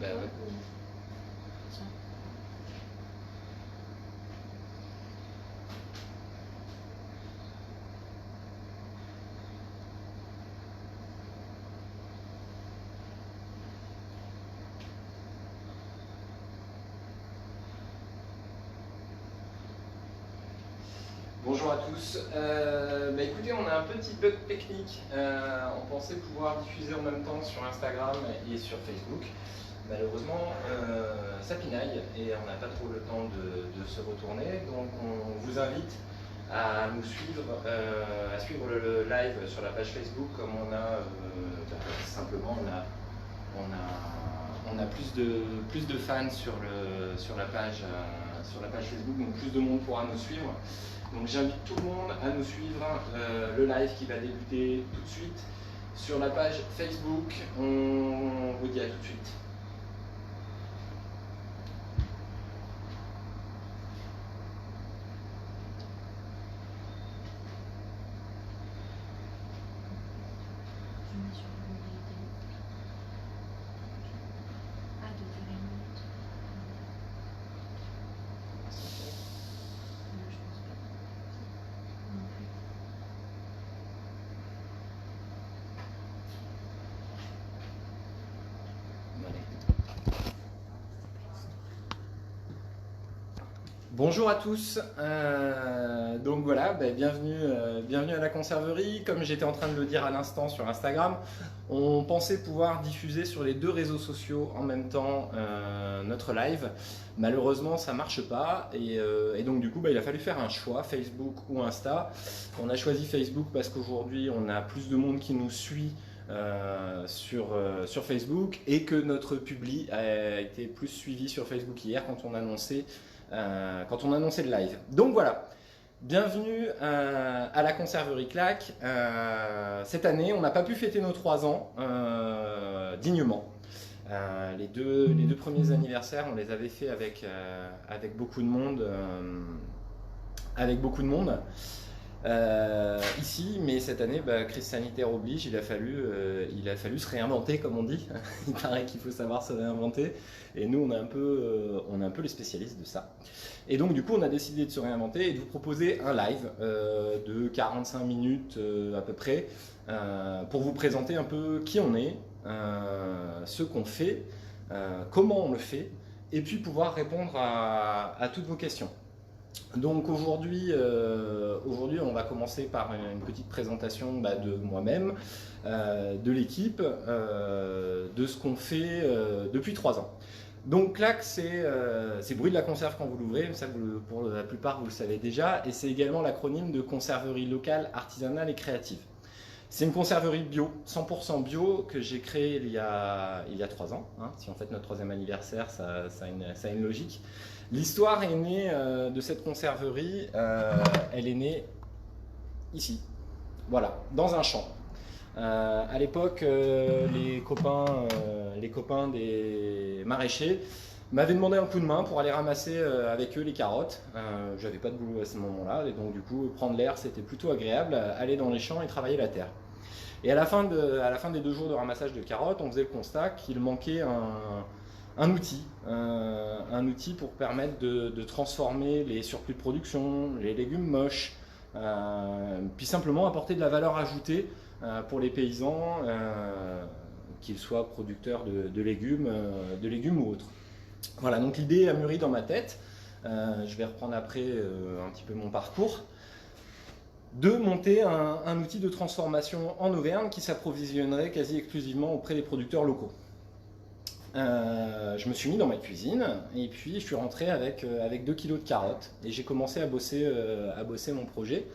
Bah ouais. Tiens. Bonjour à tous. Écoutez, on a un petit bug technique. On pensait pouvoir diffuser en même temps sur Instagram et sur Facebook. Malheureusement, ça pinaille et on n'a pas trop le temps de se retourner. Donc on vous invite à nous suivre, à suivre le live sur la page Facebook comme on a simplement on a plus de fans sur la page Facebook, donc plus de monde pourra nous suivre. Donc j'invite tout le monde à nous suivre, le live qui va débuter tout de suite sur la page Facebook. On vous dit à tout de suite. Je mets sur le modalité. Ah, de durer une minute. Non, je pense pas. Non plus. Bonjour à tous, donc voilà, bienvenue à la conserverie. Comme j'étais en train de le dire à l'instant sur Instagram, on pensait pouvoir diffuser sur les deux réseaux sociaux en même temps notre live. Malheureusement ça marche pas et donc du coup il a fallu faire un choix, Facebook ou Insta. On a choisi Facebook parce qu'aujourd'hui on a plus de monde qui nous suit sur Facebook et que notre publi a été plus suivi sur Facebook hier quand on annonçait le live. Donc voilà, bienvenue à la conserverie Clac. Cette année, on n'a pas pu fêter nos 3 ans dignement. Les deux premiers anniversaires, on les avait fait avec beaucoup de monde. Ici, mais cette année, crise sanitaire oblige, il a fallu se réinventer, comme on dit. Il paraît qu'il faut savoir se réinventer, et nous on est un peu les spécialistes de ça. Et donc du coup on a décidé de se réinventer et de vous proposer un live de 45 minutes à peu près, pour vous présenter un peu qui on est, ce qu'on fait, comment on le fait, et puis pouvoir répondre à toutes vos questions. Donc aujourd'hui, on va commencer par une petite présentation de moi-même, de l'équipe, de ce qu'on fait depuis 3 ans. Donc Clac, c'est bruit de la conserve quand vous l'ouvrez, ça pour la plupart vous le savez déjà, et c'est également l'acronyme de conserverie locale, artisanale et créative. C'est une conserverie bio, 100% bio, que j'ai créée il y a 3 ans. Hein. Si on fête notre 3e anniversaire, ça a une logique. L'histoire est née de cette conserverie, elle est née ici, voilà, dans un champ. À l'époque, les copains des maraîchers m'avaient demandé un coup de main pour aller ramasser avec eux les carottes. J'avais pas de boulot à ce moment-là, et donc du coup, prendre l'air, c'était plutôt agréable, aller dans les champs et travailler la terre. Et à la fin des 2 jours de ramassage de carottes, on faisait le constat qu'il manquait un outil pour permettre de transformer les surplus de production, les légumes moches, puis simplement apporter de la valeur ajoutée pour les paysans, qu'ils soient producteurs de légumes ou autres. Voilà, donc l'idée a mûri dans ma tête. Je vais reprendre après un petit peu mon parcours, de monter un outil de transformation en Auvergne qui s'approvisionnerait quasi exclusivement auprès des producteurs locaux. Je me suis mis dans ma cuisine et puis je suis rentré avec 2 kilos de carottes et j'ai commencé à bosser mon projet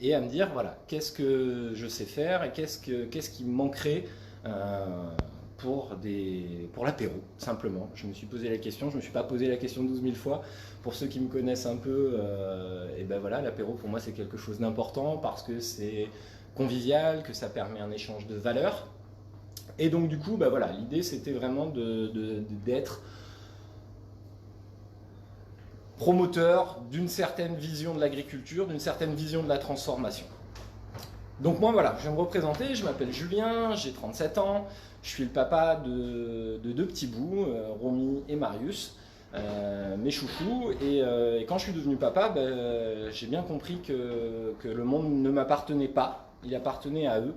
et à me dire voilà, qu'est-ce que je sais faire et qu'est-ce qui me manquerait pour l'apéro, simplement. Je me suis posé la question, je ne me suis pas posé la question 12 000 fois. Pour ceux qui me connaissent un peu, et ben voilà, l'apéro pour moi c'est quelque chose d'important parce que c'est convivial, que ça permet un échange de valeurs. Et donc du coup, voilà, l'idée c'était vraiment d'être promoteur d'une certaine vision de l'agriculture, d'une certaine vision de la transformation. Donc moi voilà, je vais me représenter, je m'appelle Julien, j'ai 37 ans, je suis le papa de deux petits bouts, Romy et Marius, mes chouchous, et quand je suis devenu papa, j'ai bien compris que le monde ne m'appartenait pas, il appartenait à eux,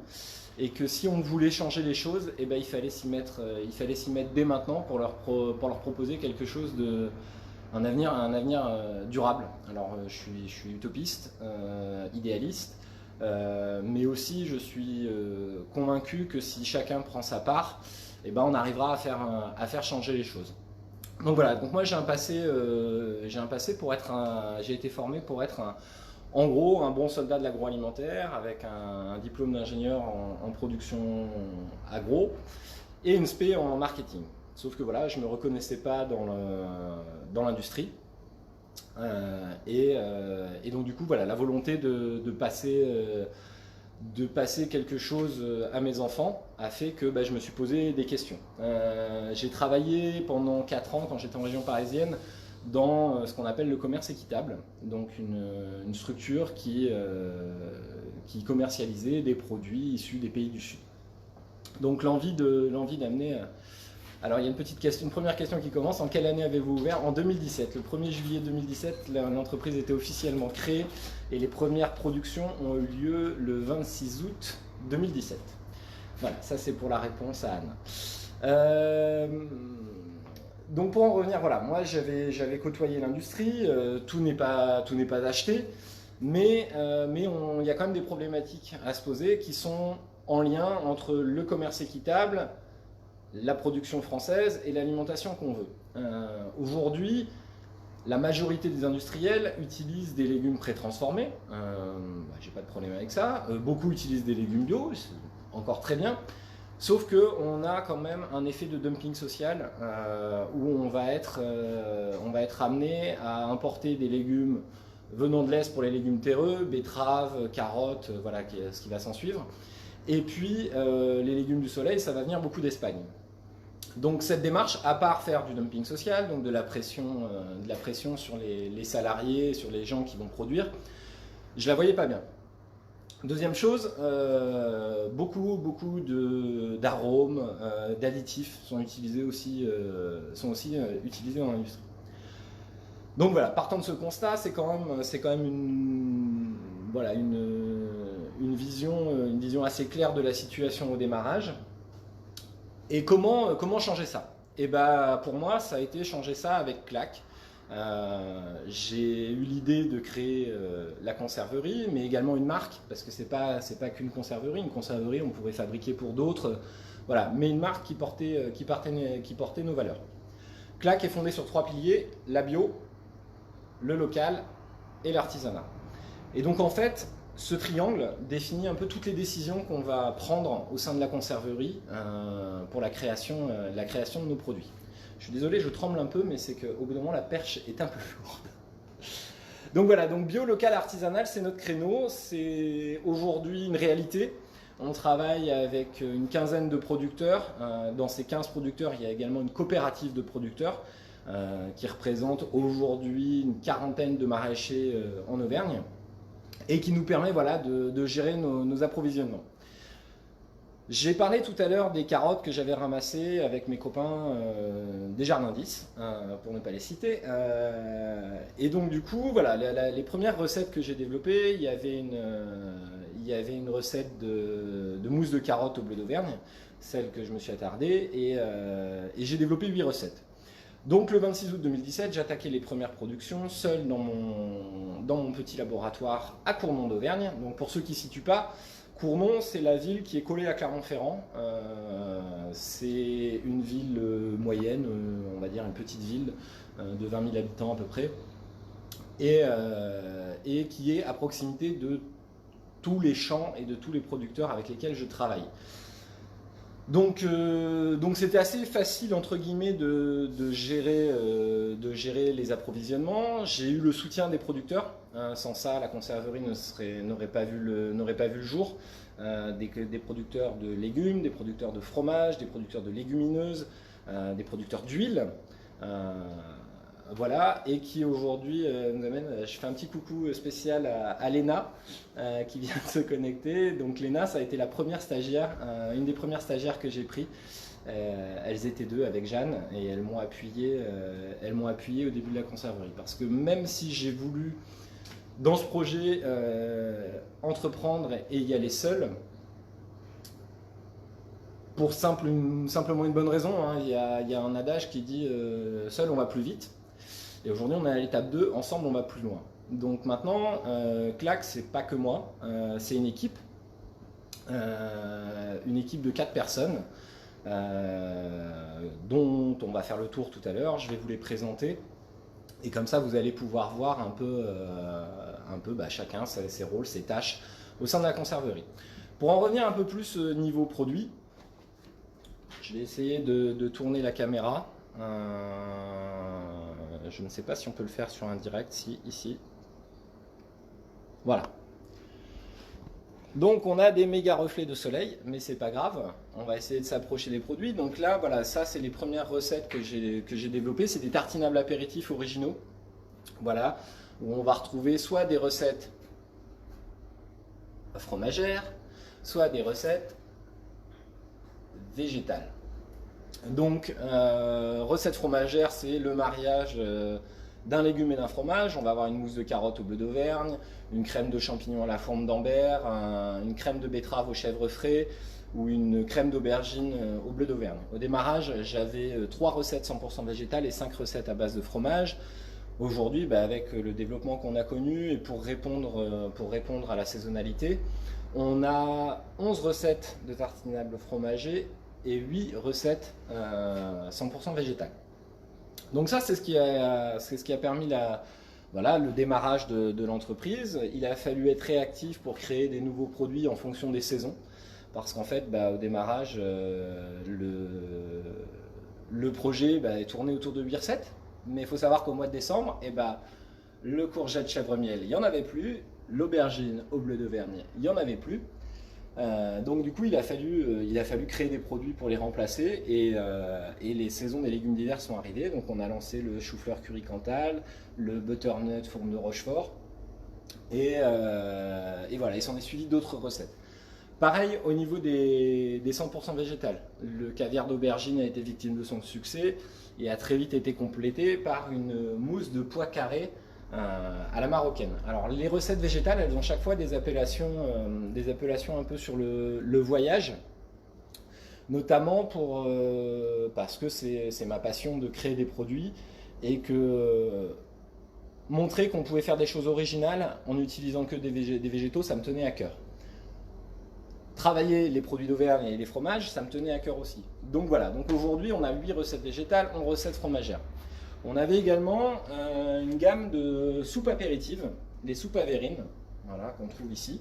et que si on voulait changer les choses, eh ben, il fallait s'y mettre dès maintenant pour leur proposer quelque chose un avenir durable. Alors je suis utopiste, idéaliste, mais aussi je suis convaincu que si chacun prend sa part, eh ben, on arrivera à faire changer les choses. Donc voilà, donc moi j'ai un passé pour être j'ai été formé pour être en gros un bon soldat de l'agroalimentaire avec un diplôme d'ingénieur en production agro et une spé en marketing. Sauf que voilà, je ne me reconnaissais pas dans l'industrie. Et donc du coup, voilà, la volonté de passer quelque chose à mes enfants a fait que je me suis posé des questions. J'ai travaillé pendant 4 ans, quand j'étais en région parisienne, dans ce qu'on appelle le commerce équitable, donc une structure qui commercialisait des produits issus des pays du Sud. Donc l'envie d'amener... Alors il y a une première question qui commence. En quelle année avez-vous ouvert? En 2017. Le 1er juillet 2017, l'entreprise était officiellement créée et les premières productions ont eu lieu le 26 août 2017. Voilà, ça c'est pour la réponse à Anne. Donc pour en revenir, voilà, moi j'avais côtoyé l'industrie, tout n'est pas acheté, mais il y a quand même des problématiques à se poser qui sont en lien entre le commerce équitable, la production française et l'alimentation qu'on veut. Aujourd'hui, la majorité des industriels utilisent des légumes pré-transformés, j'ai pas de problème avec ça, beaucoup utilisent des légumes bio, c'est encore très bien. Sauf qu'on a quand même un effet de dumping social où on va être amené à importer des légumes venant de l'Est pour les légumes terreux, betteraves, carottes, voilà ce qui va s'en suivre. Et puis les légumes du soleil, ça va venir beaucoup d'Espagne. Donc cette démarche, à part faire du dumping social, donc de la pression sur les salariés, sur les gens qui vont produire, je la voyais pas bien. Deuxième chose, beaucoup d'arômes, d'additifs sont aussi utilisés dans l'industrie. Donc voilà, partant de ce constat, c'est quand même une vision assez claire de la situation au démarrage. Et comment changer ça? Et pour moi, ça a été changer ça avec Clac. J'ai eu l'idée de créer la conserverie, mais également une marque, parce que c'est pas qu'une conserverie. Une conserverie, on pourrait fabriquer pour d'autres, voilà, mais une marque qui portait nos valeurs. Clac est fondé sur 3 piliers: la bio, le local et l'artisanat. Et donc en fait, ce triangle définit un peu toutes les décisions qu'on va prendre au sein de la conserverie pour la création de nos produits. Je suis désolé, je tremble un peu, mais c'est qu'au bout d'un moment, la perche est un peu lourde. Donc voilà, donc bio, local, artisanal, c'est notre créneau. C'est aujourd'hui une réalité. On travaille avec une quinzaine de producteurs. Dans ces 15 producteurs, il y a également une coopérative de producteurs qui représente aujourd'hui une quarantaine de maraîchers en Auvergne et qui nous permet de gérer nos approvisionnements. J'ai parlé tout à l'heure des carottes que j'avais ramassées avec mes copains des Jardins 10, pour ne pas les citer. Et donc du coup, voilà, les premières recettes que j'ai développées, il y avait une recette de mousse de carotte au bleu d'Auvergne, celle que je me suis attardé, et j'ai développé 8 recettes. Donc le 26 août 2017, j'attaquais les premières productions seul dans mon petit laboratoire à Cournon d'Auvergne. Donc pour ceux qui ne situent pas, Cournon, c'est la ville qui est collée à Clermont-Ferrand. C'est une ville moyenne, on va dire une petite ville de 20 000 habitants à peu près, et qui est à proximité de tous les champs et de tous les producteurs avec lesquels je travaille. Donc c'était assez facile entre guillemets de gérer les approvisionnements. J'ai eu le soutien des producteurs. Sans ça, la conserverie n'aurait pas vu le jour. Des producteurs de légumes, des producteurs de fromage, des producteurs de légumineuses, des producteurs d'huile. voilà, et qui aujourd'hui nous amène, je fais un petit coucou spécial à Léna qui vient de se connecter. Donc Léna, ça a été la première stagiaire, une des premières stagiaires que j'ai pris. Elles étaient deux avec Jeanne et elles m'ont appuyé au début de la conserverie. Parce que même si j'ai voulu dans ce projet entreprendre et y aller seul, pour simplement une bonne raison, hein. Il y a un adage qui dit seul on va plus vite. Et aujourd'hui on est à l'étape 2, ensemble on va plus loin. Donc maintenant, Clac, c'est pas que moi, c'est une équipe de 4 personnes dont on va faire le tour tout à l'heure. Je vais vous les présenter et comme ça vous allez pouvoir voir un peu chacun ses rôles, ses tâches au sein de la conserverie. Pour en revenir un peu plus niveau produit, je vais essayer de tourner la caméra. Je ne sais pas si on peut le faire sur un direct, si, ici. Voilà. Donc on a des méga reflets de soleil, mais c'est pas grave. On va essayer de s'approcher des produits. Donc là, voilà, ça c'est les premières recettes que j'ai développées. C'est des tartinables apéritifs originaux. Voilà, où on va retrouver soit des recettes fromagères, soit des recettes végétales. Donc, recette fromagère, c'est le mariage d'un légume et d'un fromage. On va avoir une mousse de carotte au bleu d'Auvergne, une crème de champignons à la forme d'Ambert, une crème de betterave au chèvre frais ou une crème d'aubergine au bleu d'Auvergne. Au démarrage, j'avais 3 recettes 100% végétales et 5 recettes à base de fromage. Aujourd'hui, avec le développement qu'on a connu et pour répondre à la saisonnalité, on a 11 recettes de tartinables fromagers et 8 recettes 100% végétales. Donc ça, c'est ce qui a permis le démarrage de l'entreprise. Il a fallu être réactif pour créer des nouveaux produits en fonction des saisons. Parce qu'en fait, au démarrage, le projet est tourné autour de 8 recettes. Mais il faut savoir qu'au mois de décembre, le courgette chèvre miel, il n'y en avait plus. L'aubergine au bleu d'Auvergne, il n'y en avait plus. Donc du coup il a fallu créer des produits pour les remplacer et les saisons des légumes d'hiver sont arrivées. Donc on a lancé le chou-fleur curry Cantal, le butternut fourme de Rochefort et voilà, il s'en est suivi d'autres recettes. Pareil au niveau des 100% végétales, le caviar d'aubergine a été victime de son succès et a très vite été complété par une mousse de pois carrés à la marocaine. Alors les recettes végétales, elles ont chaque fois des appellations un peu sur le voyage, notamment parce que c'est ma passion de créer des produits et que montrer qu'on pouvait faire des choses originales en utilisant que des végétaux, ça me tenait à cœur. Travailler les produits d'Auvergne et les fromages, ça me tenait à cœur aussi. Donc voilà, donc aujourd'hui on a 8 recettes végétales, 11 recettes fromagères. On avait également une gamme de soupes apéritives, les soupes à verrine, voilà, qu'on trouve ici.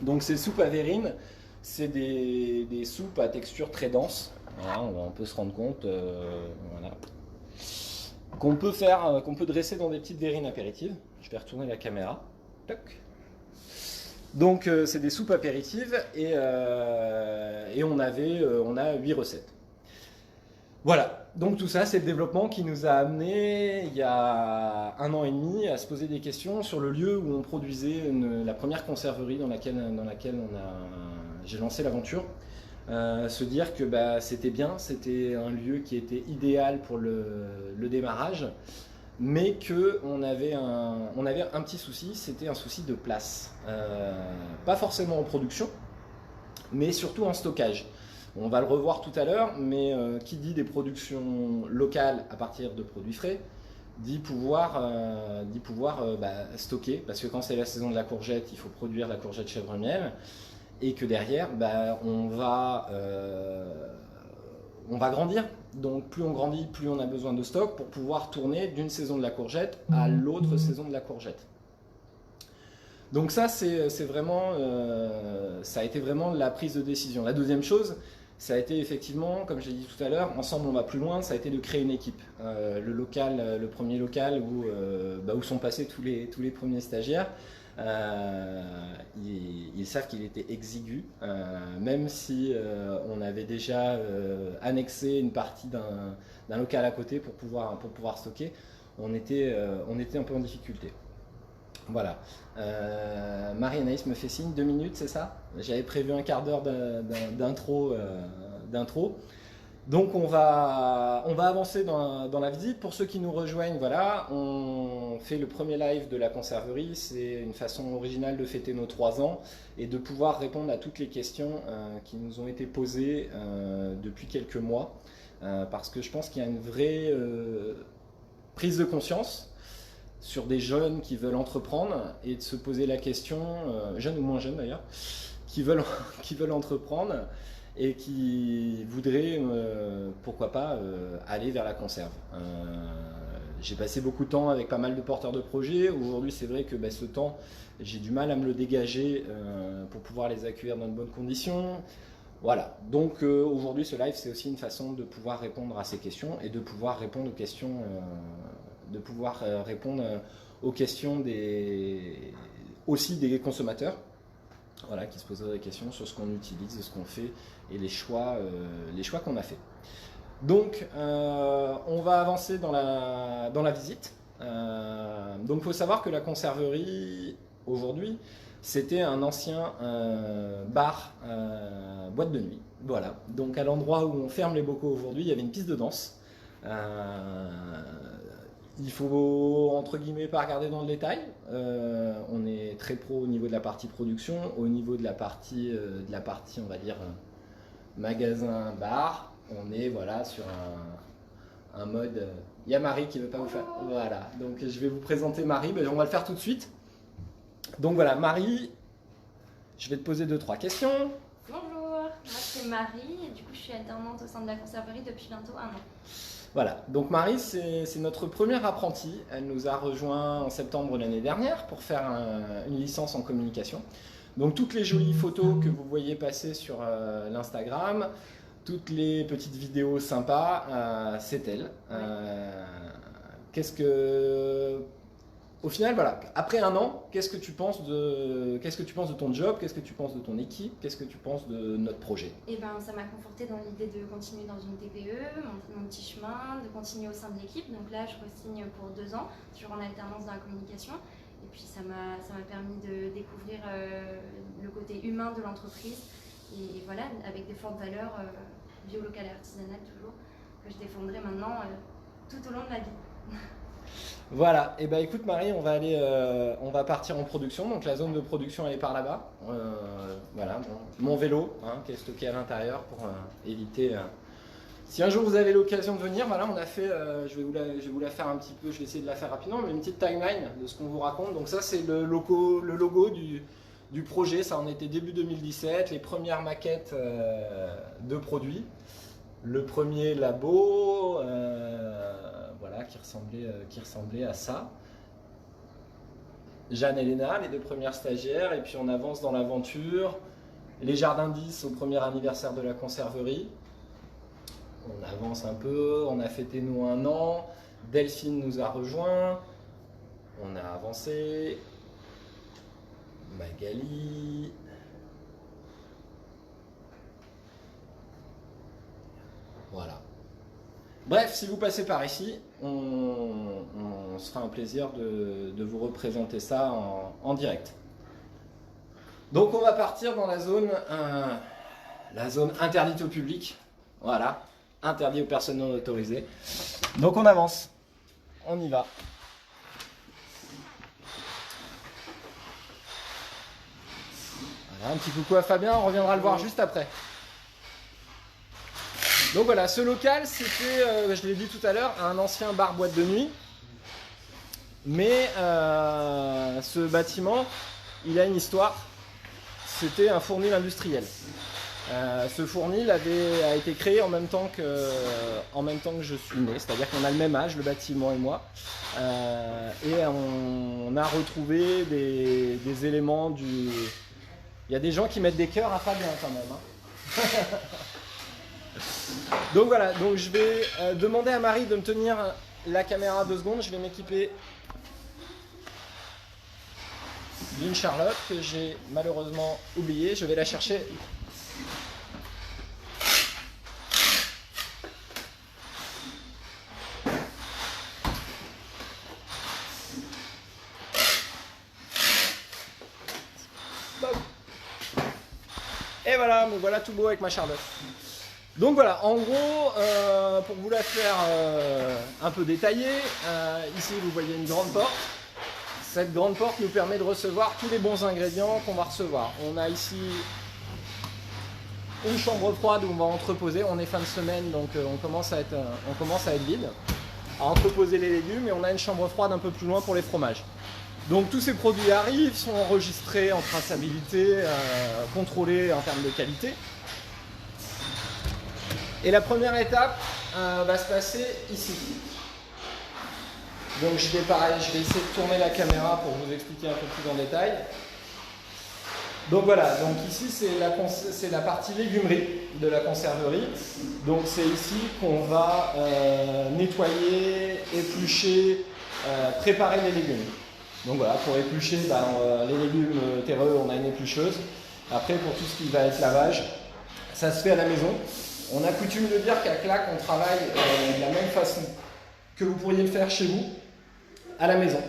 Donc ces soupes à verrine, c'est des soupes à texture très dense. Voilà, on peut se rendre compte voilà, qu'on peut dresser dans des petites verrines apéritives. Je vais retourner la caméra. Toc. Donc c'est des soupes apéritives et on a 8 recettes. Voilà, donc tout ça c'est le développement qui nous a amené il y a 1 an et demi à se poser des questions sur le lieu où on produisait la première conserverie dans laquelle j'ai lancé l'aventure. Se dire que c'était bien, c'était un lieu qui était idéal pour le démarrage, mais qu'on avait un petit souci, c'était un souci de place. Pas forcément en production, mais surtout en stockage. On va le revoir tout à l'heure, mais qui dit des productions locales à partir de produits frais, dit pouvoir stocker, parce que quand c'est la saison de la courgette, il faut produire la courgette chèvre miel, et que derrière, on va grandir. Donc plus on grandit, plus on a besoin de stock pour pouvoir tourner d'une saison de la courgette à l'autre saison de la courgette. Donc ça, ça a été vraiment la prise de décision. La deuxième chose, ça a été effectivement, comme j'ai dit tout à l'heure, ensemble on va plus loin, ça a été de créer une équipe. Le premier local où sont passés tous les premiers stagiaires, ils savent qu'il était exigu, même si on avait déjà annexé une partie d'un local à côté pour pouvoir stocker, on était un peu en difficulté. Voilà. Marie-Anaïs me fait signe, 2 minutes, c'est ça? J'avais prévu un quart d'heure d'intro. Donc on va avancer dans la visite. Pour ceux qui nous rejoignent, voilà, on fait le premier live de la conserverie. C'est une façon originale de fêter nos 3 ans et de pouvoir répondre à toutes les questions qui nous ont été posées depuis quelques mois. Parce que je pense qu'il y a une vraie prise de conscience sur des jeunes qui veulent entreprendre et de se poser la question, jeunes ou moins jeunes d'ailleurs, qui veulent entreprendre et qui voudraient, pourquoi pas, aller vers la conserve. J'ai passé beaucoup de temps avec pas mal de porteurs de projets. Aujourd'hui, c'est vrai que ce temps, j'ai du mal à me le dégager pour pouvoir les accueillir dans de bonnes conditions. Voilà, donc aujourd'hui, ce live, c'est aussi une façon de pouvoir répondre à ces questions et de pouvoir répondre aux questions, aussi des consommateurs. Voilà, qui se poseraient des questions sur ce qu'on utilise, ce qu'on fait et les choix qu'on a fait. Donc, on va avancer dans la visite. Donc, il faut savoir que la conserverie, aujourd'hui, c'était un ancien bar, boîte de nuit. Voilà, donc à l'endroit où on ferme les bocaux aujourd'hui, il y avait une piste de danse. Il faut, entre guillemets, pas regarder dans le détail. On est très pro au niveau de la partie production, au niveau de la partie on va dire, magasin, bar. On est voilà, sur un mode... Il y a Marie qui ne veut pas vous faire... Voilà, donc je vais vous présenter Marie. On va le faire tout de suite. Donc voilà, Marie, je vais te poser 2-3 questions. Bonjour, moi c'est Marie et du coup je suis alternante au sein de la conserverie depuis bientôt 1 an. Voilà, donc Marie, c'est notre première apprentie. Elle nous a rejoint en septembre l'année dernière pour faire une licence en communication. Donc toutes les jolies photos que vous voyez passer sur l'Instagram, toutes les petites vidéos sympas, c'est elle. Au final, voilà, après 1 an, qu'est-ce que tu penses de ton job? Qu'est-ce que tu penses de ton équipe? Qu'est-ce que tu penses de notre projet? Et ça m'a conforté dans l'idée de continuer dans une TPE, mon petit chemin, de continuer au sein de l'équipe. Donc là, je re-signe pour 2 ans, toujours en alternance dans la communication. Et puis ça m'a permis de découvrir le côté humain de l'entreprise. Et voilà, avec des fortes valeurs bio, locales et artisanales toujours, que je défendrai maintenant tout au long de ma vie. Voilà, et écoute Marie, on va partir en production, donc la zone de production elle est par là-bas. Voilà, mon vélo qui est stocké à l'intérieur pour éviter... Si un jour vous avez l'occasion de venir, voilà, on a fait, je vais vous la faire un petit peu, je vais essayer de la faire rapidement, mais une petite timeline de ce qu'on vous raconte. Donc ça c'est le logo du projet, ça en était début 2017, les premières maquettes de produits, le premier labo... Voilà, qui ressemblait à ça. Jeanne et Léna, les 2 premières stagiaires, et puis on avance dans l'aventure. Les jardins 10 au premier anniversaire de la conserverie. On avance un peu, on a fêté nous 1 an. Delphine nous a rejoints. On a avancé. Magali. Voilà. Bref, si vous passez par ici, on se fera un plaisir de vous représenter ça en direct. Donc on va partir dans la zone interdite au public. Voilà, interdit aux personnes non autorisées. Donc on avance, on y va. Voilà, un petit coucou à Fabien, on reviendra le voir juste après. Donc voilà, ce local, c'était, je l'ai dit tout à l'heure, un ancien bar boîte de nuit. Mais ce bâtiment, il a une histoire. C'était un fournil industriel. Ce fournil a été créé en même temps que je suis né, c'est-à-dire qu'on a le même âge, le bâtiment et moi. Et on a retrouvé des éléments du... Il y a des gens qui mettent des cœurs à Fabien quand même. Hein. Donc voilà, donc je vais demander à Marie de me tenir la caméra 2 secondes, je vais m'équiper. d'une Charlotte que j'ai malheureusement oubliée. Je vais la chercher. Et voilà, me voilà tout beau avec ma Charlotte. Donc voilà, en gros, pour vous la faire un peu détaillée, ici vous voyez une grande porte. Cette grande porte nous permet de recevoir tous les bons ingrédients qu'on va recevoir. On a ici une chambre froide où on va entreposer. On est fin de semaine, donc on commence à être vide, à entreposer les légumes, et on a une chambre froide un peu plus loin pour les fromages. Donc tous ces produits arrivent, sont enregistrés en traçabilité, contrôlés en termes de qualité. Et la première étape va se passer ici. Donc je vais essayer de tourner la caméra pour vous expliquer un peu plus en détail. Donc voilà, donc ici c'est la partie légumerie de la conserverie. Donc c'est ici qu'on va nettoyer, éplucher, préparer les légumes. Donc voilà, pour éplucher les légumes terreux, on a une éplucheuse. Après, pour tout ce qui va être lavage, ça se fait à la maison. On a coutume de dire qu'à Clac, on travaille de la même façon que vous pourriez le faire chez vous, à la maison.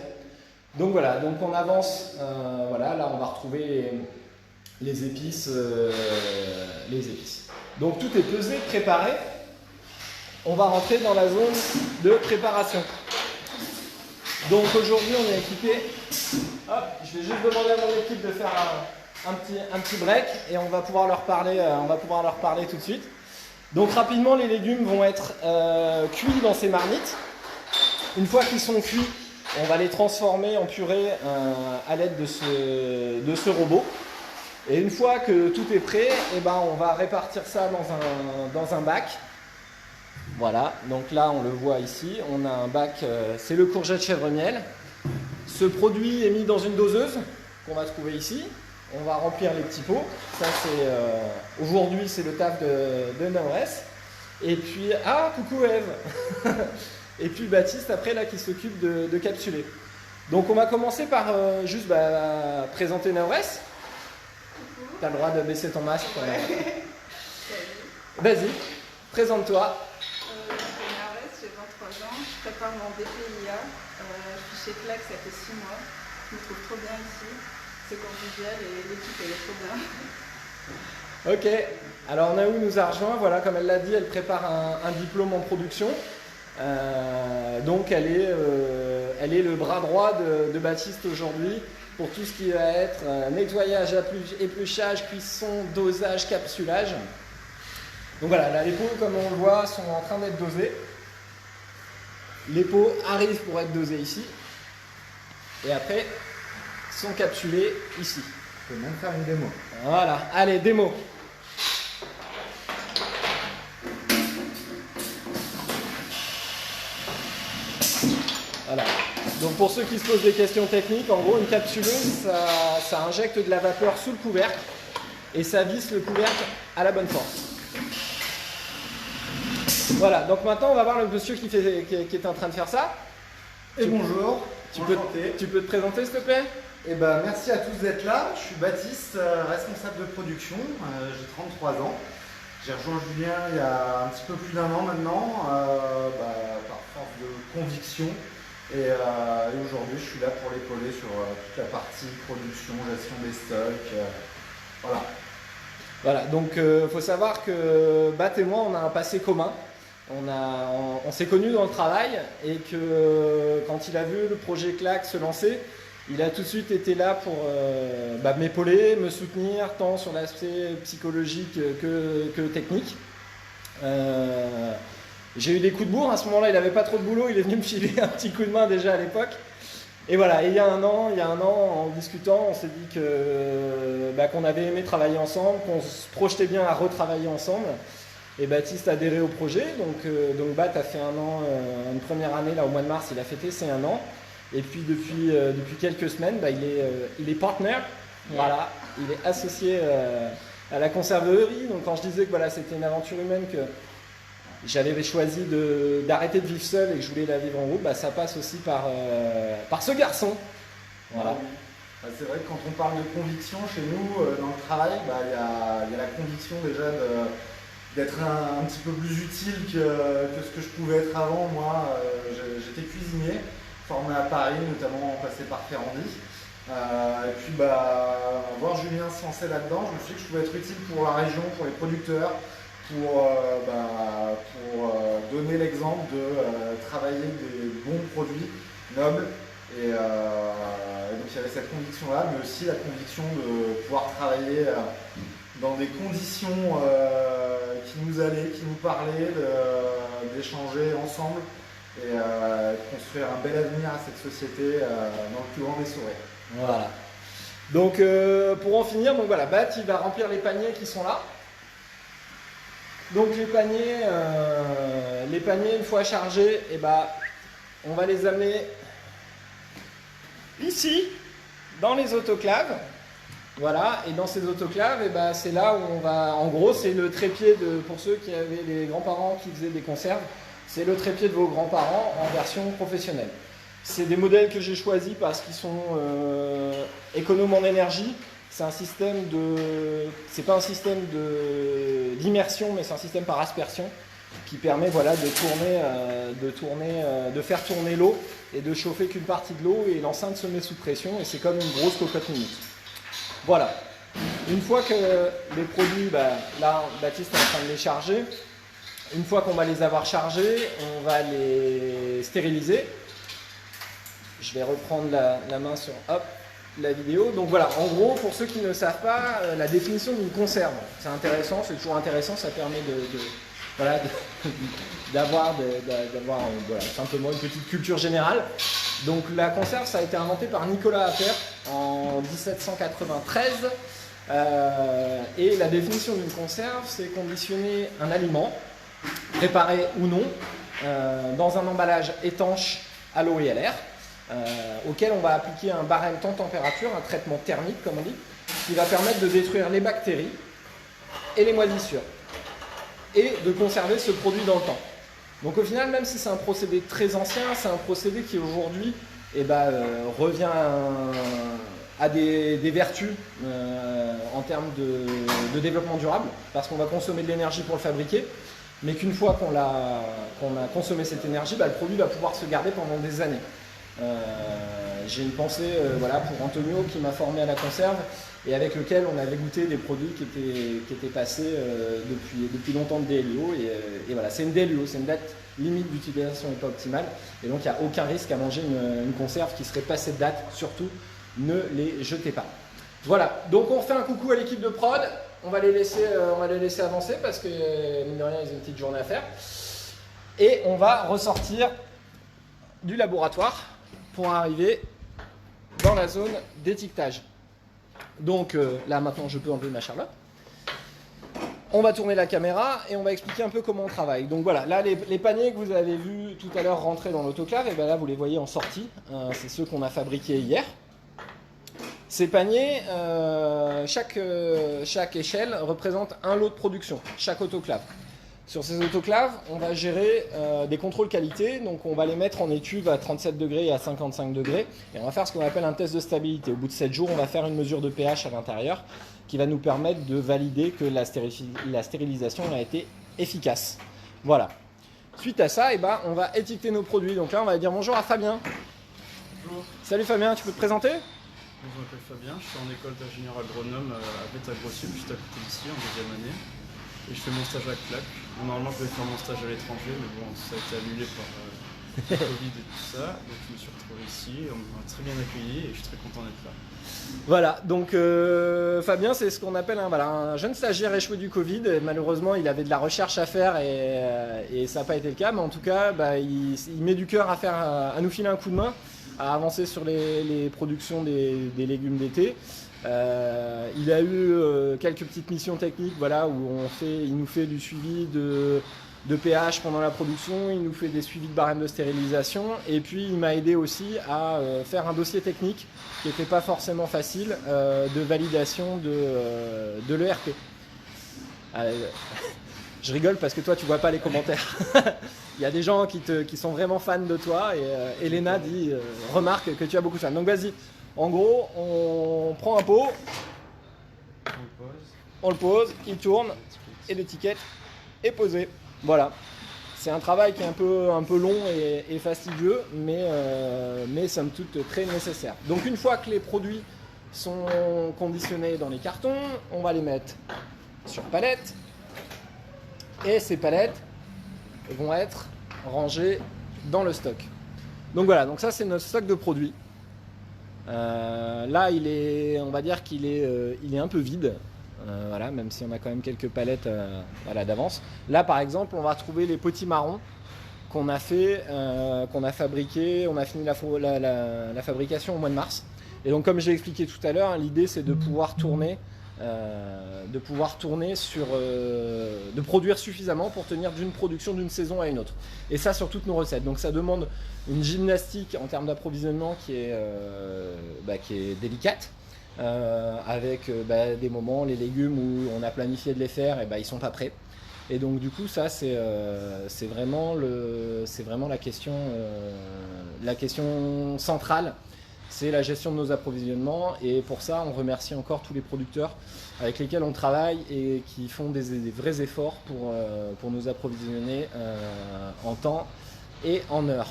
Donc voilà, donc on avance, voilà, là on va retrouver les épices. Donc tout est pesé, préparé. On va rentrer dans la zone de préparation. Donc aujourd'hui on est équipé. Hop, je vais juste demander à mon équipe de faire un petit break et on va pouvoir leur parler tout de suite. Donc rapidement les légumes vont être cuits dans ces marmites. Une fois qu'ils sont cuits, on va les transformer en purée à l'aide de ce robot. Et une fois que tout est prêt, eh ben, on va répartir ça dans un bac. Voilà, donc là on le voit ici, on a un bac, c'est le courgette chèvre miel. Ce produit est mis dans une doseuse qu'on va trouver ici. On va remplir les petits pots. Ça c'est aujourd'hui c'est le taf de Naores. Et puis coucou Eve. Et puis Baptiste après là qui s'occupe de capsuler. Donc on va commencer par juste présenter Naores. Tu as le droit de baisser ton masque. Vas-y, présente-toi. J'ai 23 ans, je prépare mon BPIA. Je suis chez Clac, ça fait 6 mois. Je me trouve trop bien ici. C'est convivial et l'équipe elle est trop bien. Ok, alors Naou nous a rejoint. Voilà, comme elle l'a dit, elle prépare un diplôme en production. Donc elle est le bras droit de Baptiste aujourd'hui pour tout ce qui va être nettoyage, épluchage, cuisson, dosage, capsulage. Donc voilà, là les pots comme on le voit sont en train d'être dosés. Les pots arrivent pour être dosés ici et après sont capsulés ici. Je peux même faire une démo. Voilà, allez, démo. Voilà. Donc pour ceux qui se posent des questions techniques, en gros une capsuleuse, ça injecte de la vapeur sous le couvercle et ça visse le couvercle à la bonne force. Voilà, donc maintenant on va voir le monsieur qui est en train de faire ça. Et bonjour, tu peux te présenter s'il te plaît? Eh ben, merci à tous d'être là. Je suis Baptiste, responsable de production. J'ai 33 ans. J'ai rejoint Julien il y a un petit peu plus d'1 an maintenant, par force de conviction. Et aujourd'hui, je suis là pour l'épauler sur toute la partie production, gestion des stocks. Voilà. Voilà, donc il faut savoir que Bat et moi, on a un passé commun. On s'est connus dans le travail et que quand il a vu le projet Clac se lancer, il a tout de suite été là pour m'épauler, me soutenir, tant sur l'aspect psychologique que technique. J'ai eu des coups de bourre, à ce moment-là il n'avait pas trop de boulot, il est venu me filer un petit coup de main déjà à l'époque. Et voilà, et il y a un an, en discutant, on s'est dit qu'on avait aimé travailler ensemble, qu'on se projetait bien à retravailler ensemble. Et Baptiste a adhéré au projet, donc Bat a fait 1 an, une première année, là au mois de mars il a fêté ses 1 an. Et puis depuis quelques semaines, il est partner, voilà, il est associé à la conserverie. Donc quand je disais que voilà, c'était une aventure humaine, que j'avais choisi d'arrêter de vivre seul et que je voulais la vivre en groupe, ça passe aussi par ce garçon. Voilà. C'est vrai que quand on parle de conviction chez nous, dans le travail, il y a la conviction déjà d'être un petit peu plus utile que ce que je pouvais être avant. Moi, j'étais cuisinier, formé à Paris, notamment passé par Ferrandi. Et puis voir Julien se lancer là-dedans, je me suis dit que je pouvais être utile pour la région, pour les producteurs, pour donner l'exemple de travailler des bons produits nobles. Et donc il y avait cette conviction-là, mais aussi la conviction de pouvoir travailler dans des conditions qui nous allaient, qui nous parlaient, d'échanger ensemble et de construire un bel avenir à cette société dans le plus grand des sourires. Voilà. Donc pour en finir, donc voilà, Bat il va remplir les paniers qui sont là. Donc les paniers une fois chargés, et on va les amener ici, dans les autoclaves. Voilà, et dans ces autoclaves, c'est là où on va, en gros c'est le trépied pour ceux qui avaient des grands-parents qui faisaient des conserves, c'est le trépied de vos grands-parents en version professionnelle. C'est des modèles que j'ai choisis parce qu'ils sont économes en énergie. C'est un système c'est pas un système d'immersion, mais c'est un système par aspersion qui permet de faire tourner l'eau et de chauffer qu'une partie de l'eau, et l'enceinte se met sous pression et c'est comme une grosse cocotte minute. Voilà. Une fois que les produits, là Baptiste est en train de les charger, une fois qu'on va les avoir chargés, on va les stériliser. Je vais reprendre la main sur la vidéo. Donc voilà, en gros, pour ceux qui ne savent pas, la définition d'une conserve, c'est intéressant, c'est toujours intéressant, ça permet d'avoir simplement une petite culture générale. Donc la conserve, ça a été inventé par Nicolas Appert en 1793. Et la définition d'une conserve, c'est conditionner un aliment, préparé ou non, dans un emballage étanche à l'eau et à l'air, auquel on va appliquer un barème temps-température, un traitement thermique comme on dit, qui va permettre de détruire les bactéries et les moisissures et de conserver ce produit dans le temps. Donc au final, même si c'est un procédé très ancien, c'est un procédé qui aujourd'hui revient à des vertus en termes de développement durable, parce qu'on va consommer de l'énergie pour le fabriquer, mais qu'une fois qu'on a consommé cette énergie, le produit va pouvoir se garder pendant des années. J'ai une pensée pour Antonio qui m'a formé à la conserve et avec lequel on avait goûté des produits qui étaient passés depuis longtemps de DLUO. Et voilà, c'est une DLUO, c'est une date limite d'utilisation n'est pas optimale. Et donc il n'y a aucun risque à manger une conserve qui serait passée de date. Surtout, ne les jetez pas. Voilà, donc on fait un coucou à l'équipe de prod. On va les laisser avancer parce que, mine de rien, ils ont une petite journée à faire. Et on va ressortir du laboratoire pour arriver dans la zone d'étiquetage. Donc là maintenant je peux enlever ma Charlotte. On va tourner la caméra et on va expliquer un peu comment on travaille. Donc voilà, là les paniers que vous avez vus tout à l'heure rentrer dans l'autoclave, et là vous les voyez en sortie. C'est ceux qu'on a fabriqués hier. Ces paniers, chaque échelle représente un lot de production, chaque autoclave. Sur ces autoclaves, on va gérer des contrôles qualité, donc on va les mettre en étuve à 37 degrés et à 55 degrés, et on va faire ce qu'on appelle un test de stabilité. Au bout de 7 jours, on va faire une mesure de pH à l'intérieur qui va nous permettre de valider que la stérilisation a été efficace. Voilà. Suite à ça, on va étiqueter nos produits. Donc là, on va dire bonjour à Fabien. Bonjour. Salut Fabien, tu peux te présenter ? Je m'appelle Fabien, je suis en école d'ingénieur agronome à Bête-Agrosub, juste à côté d'ici, en deuxième année. Et je fais mon stage à CLAC. Normalement, je devais faire mon stage à l'étranger, mais bon, ça a été annulé par le Covid et tout ça. Donc je me suis retrouvé ici, on m'a très bien accueilli et je suis très content d'être là. Voilà, donc Fabien, c'est ce qu'on appelle un jeune stagiaire échoué du Covid. Et malheureusement, il avait de la recherche à faire et ça n'a pas été le cas. Mais en tout cas, il met du cœur à nous filer un coup de main, à avancer sur les productions des légumes d'été. Il a eu quelques petites missions techniques où il nous fait du suivi de pH pendant la production, il nous fait des suivis de barème de stérilisation et puis il m'a aidé aussi à faire un dossier technique qui n'était pas forcément facile de validation de l'ERP. Je rigole parce que toi tu vois pas les commentaires. Il y a des gens qui sont vraiment fans de toi et Elena remarque que tu as beaucoup de fans. Donc vas-y, En gros, on prend un pot, on le pose, il tourne, et l'étiquette est posée. Voilà. C'est un travail qui est un peu long et fastidieux, mais somme toute très nécessaire. Donc une fois que les produits sont conditionnés dans les cartons, on va les mettre sur palettes. Et ces palettes vont être rangées dans le stock. Donc voilà, donc ça c'est notre stock de produits. Là, on va dire qu'il est un peu vide. Voilà, même si on a quand même quelques palettes voilà, d'avance. Là, par exemple, on va retrouver les potimarrons qu'on a fait, qu'on a fabriqué. On a fini la fabrication au mois de mars. Et donc, comme j'ai expliqué tout à l'heure, hein, l'idée c'est de pouvoir tourner, de produire suffisamment pour tenir d'une production d'une saison à une autre. Et ça sur toutes nos recettes. Donc, ça demande une gymnastique en termes d'approvisionnement qui est délicate. Avec des moments, les légumes où on a planifié de les faire, et ils sont pas prêts. Et donc du coup ça c'est vraiment la question centrale, c'est la gestion de nos approvisionnements. Et pour ça on remercie encore tous les producteurs avec lesquels on travaille et qui font des vrais efforts pour nous approvisionner en temps et en heure.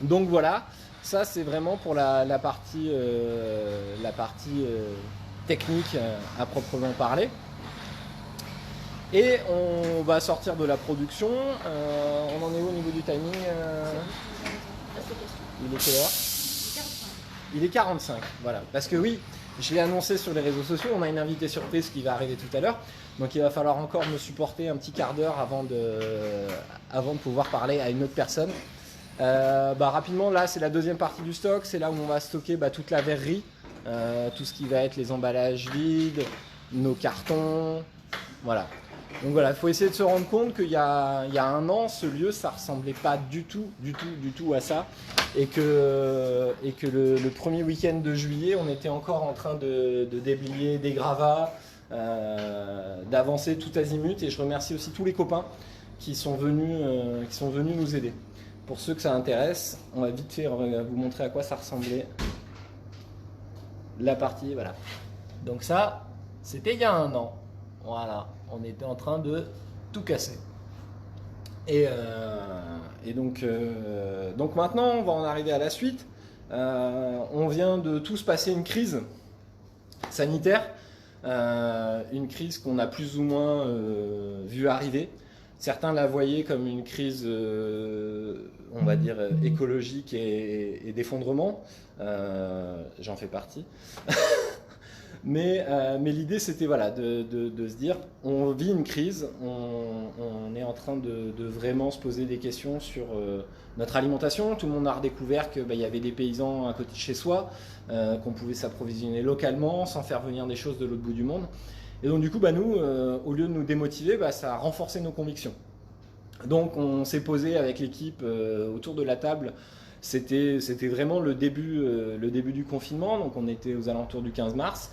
Donc voilà. Ça, c'est vraiment pour la partie technique à proprement parler. Et on va sortir de la production. On en est où au niveau du timing Il est quelle heure? Il est 45, voilà. Parce que oui, je l'ai annoncé sur les réseaux sociaux, on a une invitée surprise qui va arriver tout à l'heure. Donc il va falloir encore me supporter un petit quart d'heure avant de pouvoir parler à une autre personne. Rapidement, là c'est la deuxième partie du stock, c'est là où on va stocker toute la verrerie, tout ce qui va être les emballages vides, nos cartons, voilà. Donc voilà, il faut essayer de se rendre compte qu'il y a un an, ce lieu ça ressemblait pas du tout à ça, et que le premier week-end de juillet on était encore en train de déblayer des gravats, d'avancer tout azimut. Et je remercie aussi tous les copains qui sont venus nous aider. Pour ceux que ça intéresse, on va vite fait vous montrer à quoi ça ressemblait. La partie, voilà. Donc ça, c'était il y a un an. Voilà, on était en train de tout casser. Et donc maintenant, on va en arriver à la suite. On vient de tous passer une crise sanitaire. Une crise qu'on a plus ou moins vue arriver. Certains la voyaient comme une crise, on va dire, écologique et d'effondrement. J'en fais partie. mais l'idée, c'était voilà, de se dire, on vit une crise, on est en train de vraiment se poser des questions sur notre alimentation. Tout le monde a redécouvert qu'il y avait des paysans à côté de chez soi, qu'on pouvait s'approvisionner localement sans faire venir des choses de l'autre bout du monde. Et donc du coup, nous, au lieu de nous démotiver, ça a renforcé nos convictions. Donc on s'est posé avec l'équipe autour de la table. C'était vraiment le début du confinement, donc on était aux alentours du 15 mars.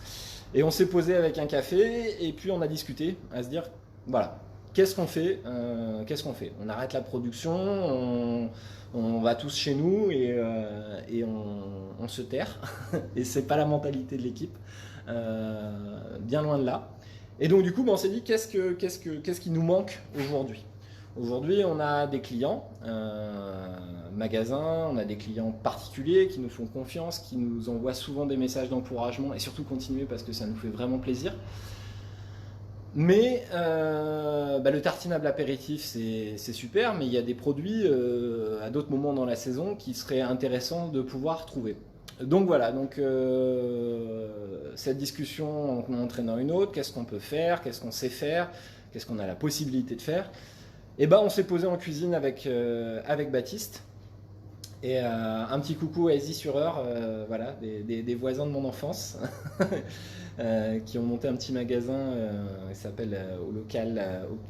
Et on s'est posé avec un café et puis on a discuté à se dire, voilà, qu'est-ce qu'on fait On arrête la production, on va tous chez nous et on se terre. Et c'est pas la mentalité de l'équipe, bien loin de là. Et donc du coup, on s'est dit, qu'est-ce qui nous manque aujourd'hui ? Aujourd'hui, on a des clients, magasins, on a des clients particuliers qui nous font confiance, qui nous envoient souvent des messages d'encouragement et surtout continuer parce que ça nous fait vraiment plaisir. Mais le tartinable apéritif, c'est super, mais il y a des produits à d'autres moments dans la saison qui seraient intéressants de pouvoir trouver. Donc voilà, cette discussion en entraînant une autre, qu'est-ce qu'on peut faire, qu'est-ce qu'on sait faire, qu'est-ce qu'on a la possibilité de faire. Et on s'est posé en cuisine avec Baptiste. Et un petit coucou à Easy sur Eure, voilà, des voisins de mon enfance qui ont monté un petit magasin qui s'appelle au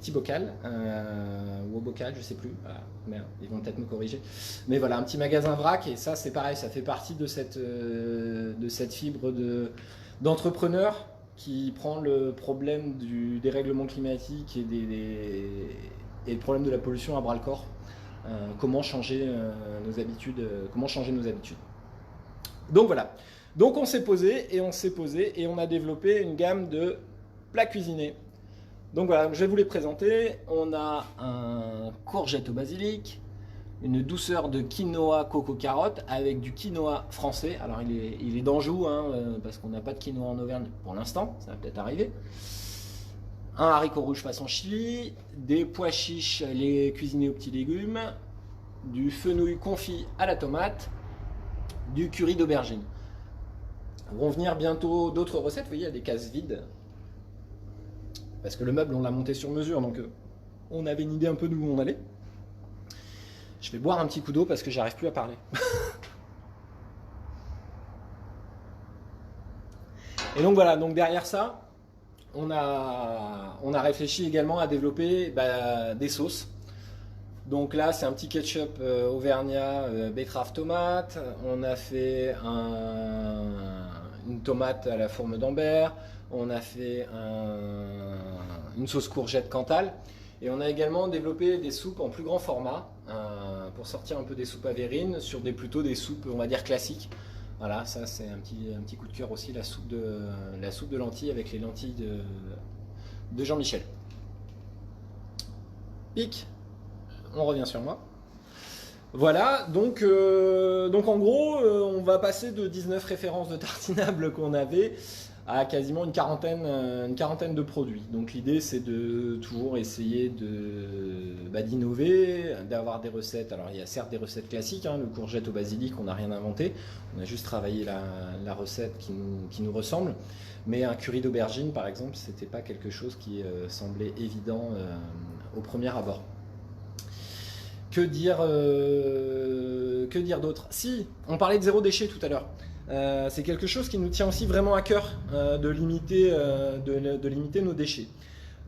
Petit Bocal ou au Bocal, je sais plus. Ah, merde, ils vont peut-être me corriger. Mais voilà, un petit magasin vrac, et ça c'est pareil, ça fait partie de cette fibre d'entrepreneur qui prend le problème du dérèglement climatique et le problème de la pollution à bras le corps. Comment changer nos habitudes. Donc voilà. Donc on s'est posé et on a développé une gamme de plats cuisinés. Donc voilà, je vais vous les présenter. On a un courgette au basilic, une douceur de quinoa coco carotte avec du quinoa français. Alors il est d'Anjou, parce qu'on n'a pas de quinoa en Auvergne pour l'instant, ça va peut-être arriver. Un haricot rouge façon chili, des pois chiches les cuisinés aux petits légumes, du fenouil confit à la tomate, du curry d'aubergine. Vont venir bientôt d'autres recettes, vous voyez, il y a des cases vides. Parce que le meuble, on l'a monté sur mesure, donc on avait une idée un peu d'où on allait. Je vais boire un petit coup d'eau parce que j'arrive plus à parler. Et donc voilà, donc derrière ça, on a réfléchi également à développer des sauces. Donc là, c'est un petit ketchup auvergnat betterave tomate. On a fait une tomate à la forme d'Ambert. On a fait une sauce courgette Cantal. Et on a également développé des soupes en plus grand format pour sortir un peu des soupes à verrine sur plutôt des soupes, on va dire, classiques. Voilà, ça c'est un petit coup de cœur aussi, la soupe de lentilles avec les lentilles de Jean-Michel. Pic, on revient sur moi. Voilà, donc en gros, on va passer de 19 références de tartinables qu'on avait à quasiment une quarantaine de produits. Donc l'idée c'est de toujours essayer d'innover, d'avoir des recettes. Alors il y a certes des recettes classiques, le courgette au basilic, on n'a rien inventé, on a juste travaillé la recette qui nous ressemble. Mais un curry d'aubergine par exemple, c'était pas quelque chose qui semblait évident au premier abord. Que dire d'autre? Si, on parlait de zéro déchet tout à l'heure. C'est quelque chose qui nous tient aussi vraiment à cœur de limiter nos déchets.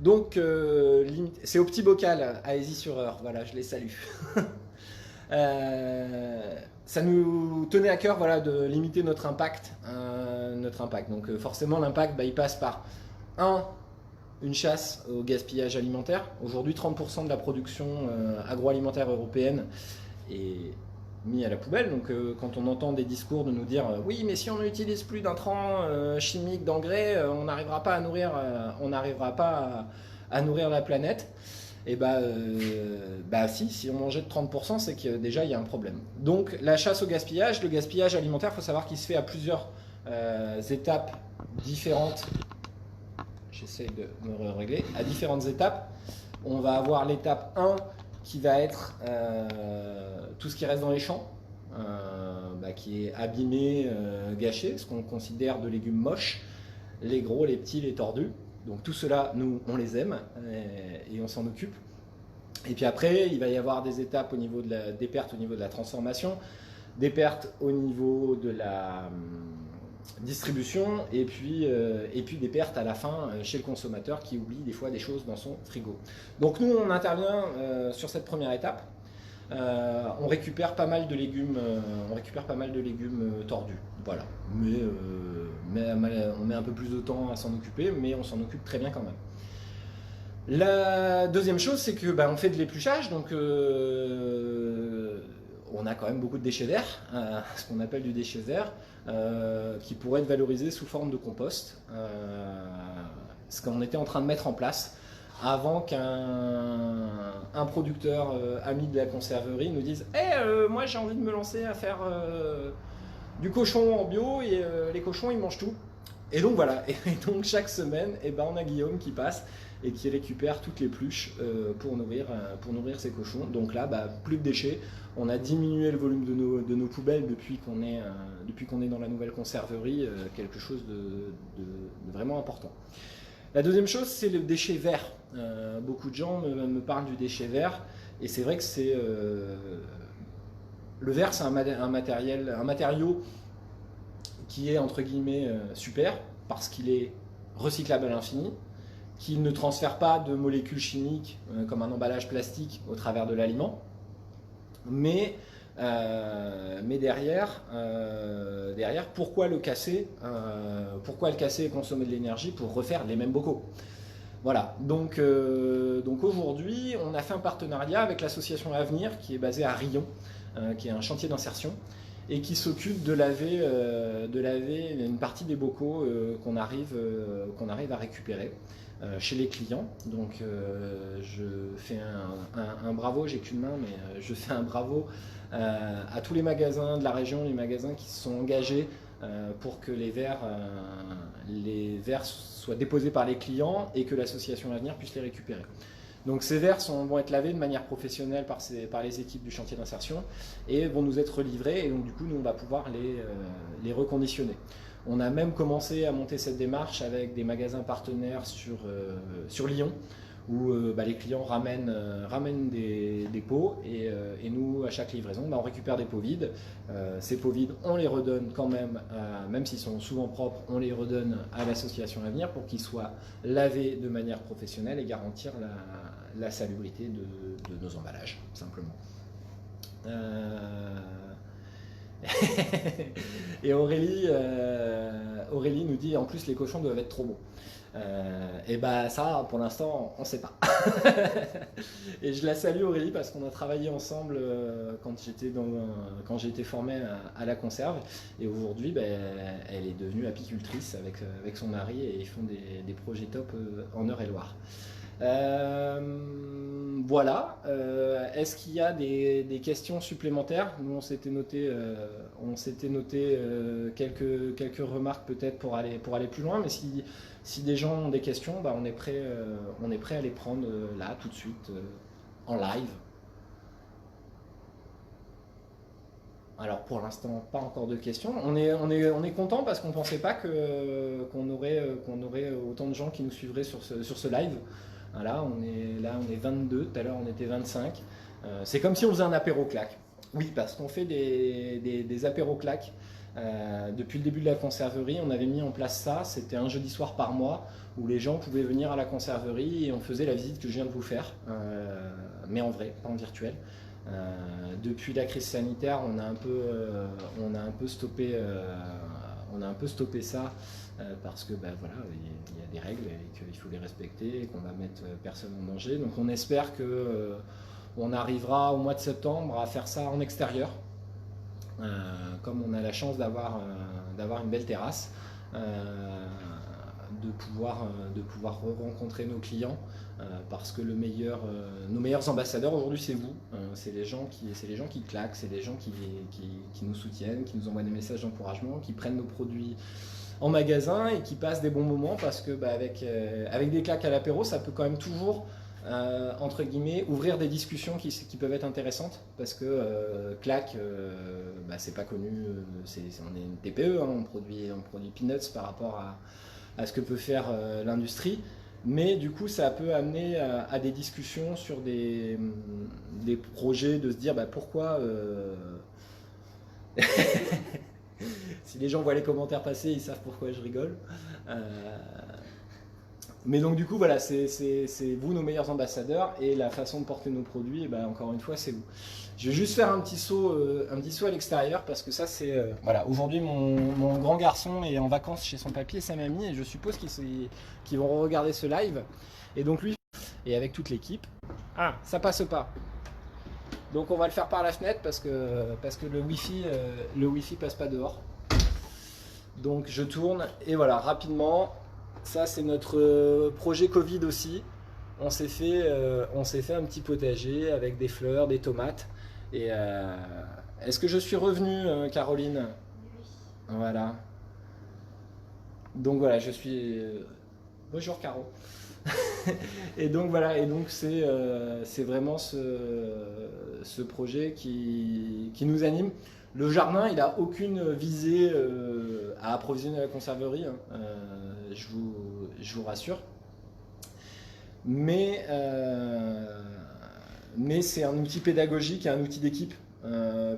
Donc, c'est au petit bocal à Aisy-sur-Eure, voilà, je les salue. Ça nous tenait à cœur, voilà, de limiter notre impact. Donc forcément, l'impact, il passe par une chasse au gaspillage alimentaire. Aujourd'hui, 30% de la production agroalimentaire européenne est mis à la poubelle. Donc quand on entend des discours de nous dire oui, mais si on n'utilise plus d'intrants chimiques, d'engrais, on n'arrivera pas à nourrir la planète. Et si on en jette 30%, c'est que déjà il y a un problème. Donc la chasse au gaspillage, le gaspillage alimentaire, il faut savoir qu'il se fait à plusieurs étapes différentes. J'essaie de me régler. À différentes étapes, on va avoir l'étape 1 qui va être tout ce qui reste dans les champs, qui est abîmé, gâché, ce qu'on considère de légumes moches, les gros, les petits, les tordus. Donc tout cela, nous, on les aime et on s'en occupe. Et puis après, il va y avoir des étapes au niveau des pertes au niveau de la transformation, des pertes au niveau de la distribution et puis des pertes à la fin chez le consommateur qui oublie des fois des choses dans son frigo. Donc nous on intervient sur cette première étape, on récupère pas mal de légumes, tordus, voilà. Mais on met un peu plus de temps à s'en occuper, mais on s'en occupe très bien quand même. La deuxième chose, c'est que on fait de l'épluchage, donc on a quand même beaucoup de déchets verts, ce qu'on appelle du déchet vert, qui pourrait être valorisé sous forme de compost, ce qu'on était en train de mettre en place avant qu'un producteur ami de la conserverie nous dise moi j'ai envie de me lancer à faire du cochon en bio et les cochons ils mangent tout. Et donc voilà, et donc chaque semaine on a Guillaume qui passe et qui récupère toutes les pluches pour nourrir ses cochons. Donc là, plus de déchets. On a diminué le volume de nos poubelles depuis qu'on est dans la nouvelle conserverie, quelque chose de vraiment important. La deuxième chose, c'est le déchet vert. Beaucoup de gens me parlent du déchet vert, et c'est vrai que c'est le verre, c'est un matériau qui est entre guillemets super parce qu'il est recyclable à l'infini, qu'il ne transfère pas de molécules chimiques comme un emballage plastique au travers de l'aliment. Mais derrière, pourquoi le casser et consommer de l'énergie pour refaire les mêmes bocaux? Voilà, donc aujourd'hui, on a fait un partenariat avec l'association Avenir qui est basée à Rion, qui est un chantier d'insertion. et qui s'occupe de laver une partie des bocaux qu'on arrive à récupérer chez les clients. Donc je fais un bravo, j'ai qu'une main, mais je fais un bravo à tous les magasins de la région, les magasins qui se sont engagés pour que les verres soient déposés par les clients et que l'association L'Avenir puisse les récupérer. Donc ces verres vont être lavés de manière professionnelle par les équipes du chantier d'insertion et vont nous être livrés, et donc du coup nous on va pouvoir les reconditionner. On a même commencé à monter cette démarche avec des magasins partenaires sur Lyon, où les clients ramènent des pots, et nous, à chaque livraison, on récupère des pots vides. Ces pots vides, on les redonne quand même s'ils sont souvent propres, on les redonne à l'association L'Avenir pour qu'ils soient lavés de manière professionnelle et garantir la salubrité de nos emballages, simplement. Et Aurélie nous dit en plus les cochons doivent être trop bons. Et ça pour l'instant on ne sait pas. Et je la salue Aurélie parce qu'on a travaillé ensemble quand j'ai été formé à la conserve, et aujourd'hui elle est devenue apicultrice avec son mari, et ils font des projets top en Eure-et-Loire. Voilà. Est-ce qu'il y a des questions supplémentaires? Nous on s'était noté quelques remarques peut-être pour aller plus loin, mais si des gens ont des questions, on est prêt à les prendre là tout de suite en live. Alors pour l'instant pas encore de questions. On est content parce qu'on ne pensait pas qu'on aurait autant de gens qui nous suivraient sur ce live. Voilà, on est 22, tout à l'heure on était 25. C'est comme si on faisait un apéro claque. Oui, parce qu'on fait des apéros claques. Depuis le début de la conserverie, on avait mis en place ça. C'était un jeudi soir par mois où les gens pouvaient venir à la conserverie et on faisait la visite que je viens de vous faire, mais en vrai, pas en virtuel. Depuis la crise sanitaire, on a un peu stoppé ça. Parce que voilà, il y a des règles et qu'il faut les respecter et qu'on va mettre personne en danger. Donc on espère qu'on arrivera au mois de septembre à faire ça en extérieur, comme on a la chance d'avoir une belle terrasse, de pouvoir rencontrer nos clients, parce que nos meilleurs ambassadeurs aujourd'hui c'est vous, c'est les gens qui claquent, c'est les gens qui nous soutiennent, qui nous envoient des messages d'encouragement, qui prennent nos produits en magasin et qui passent des bons moments, parce que avec des claques à l'apéro, ça peut quand même toujours entre guillemets ouvrir des discussions qui peuvent être intéressantes, parce que claque, c'est pas connu, on est une TPE, hein, on produit peanuts par rapport à ce que peut faire l'industrie, mais du coup ça peut amener à des discussions sur des projets, de se dire pourquoi si les gens voient les commentaires passer, ils savent pourquoi je rigole. Mais donc du coup, voilà, c'est vous nos meilleurs ambassadeurs, et la façon de porter nos produits, encore une fois, c'est vous. Je vais juste faire un petit saut à l'extérieur, parce que ça c'est... voilà, aujourd'hui mon grand garçon est en vacances chez son papy et sa mamie, et je suppose qu'ils vont regarder ce live. Et donc lui, et avec toute l'équipe, ça passe pas. Donc on va le faire par la fenêtre parce que le wifi passe pas dehors. Donc je tourne, et voilà, rapidement, ça c'est notre projet Covid aussi. On s'est fait un petit potager avec des fleurs, des tomates. Et est-ce que je suis revenu, Caroline? Oui. Voilà. Donc voilà, je suis... Bonjour Caro. Et donc voilà, et donc c'est vraiment ce projet qui nous anime. Le jardin, il n'a aucune visée à approvisionner la conserverie, hein, je vous rassure. Mais c'est un outil pédagogique et un outil d'équipe,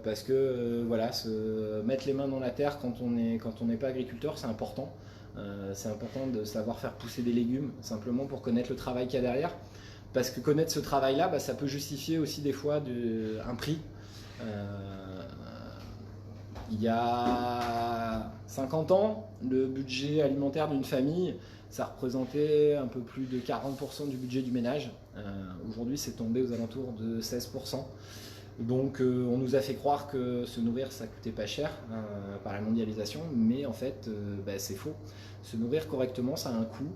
parce que voilà, mettre les mains dans la terre quand on n'est pas agriculteur, c'est important. C'est important de savoir faire pousser des légumes, simplement pour connaître le travail qu'il y a derrière, parce que connaître ce travail-là, ça peut justifier aussi des fois un prix. Il y a 50 ans, le budget alimentaire d'une famille, ça représentait un peu plus de 40% du budget du ménage. Aujourd'hui, c'est tombé aux alentours de 16%. Donc on nous a fait croire que se nourrir ça coûtait pas cher par la mondialisation, mais en fait c'est faux. Se nourrir correctement ça a un coût.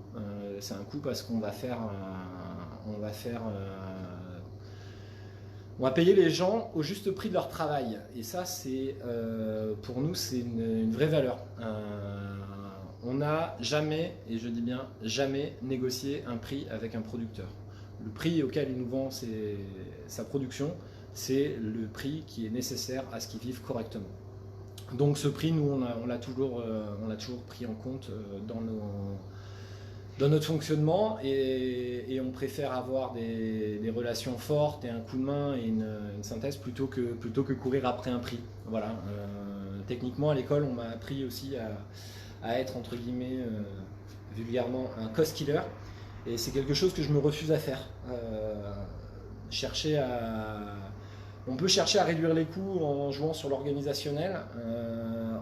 C'est un coût parce qu'on va on va payer les gens au juste prix de leur travail. Et ça c'est pour nous c'est une vraie valeur. On n'a jamais, et je dis bien jamais, négocié un prix avec un producteur. Le prix auquel il nous vend sa production, c'est le prix qui est nécessaire à ce qu'ils vivent correctement. Donc ce prix, nous, on l'a toujours pris en compte dans notre fonctionnement et on préfère avoir des relations fortes et un coup de main et une synthèse plutôt que courir après un prix. Voilà. Techniquement, à l'école, on m'a appris aussi à être, entre guillemets, vulgairement, un cost killer. Et c'est quelque chose que je me refuse à faire. On peut chercher à réduire les coûts en jouant sur l'organisationnel,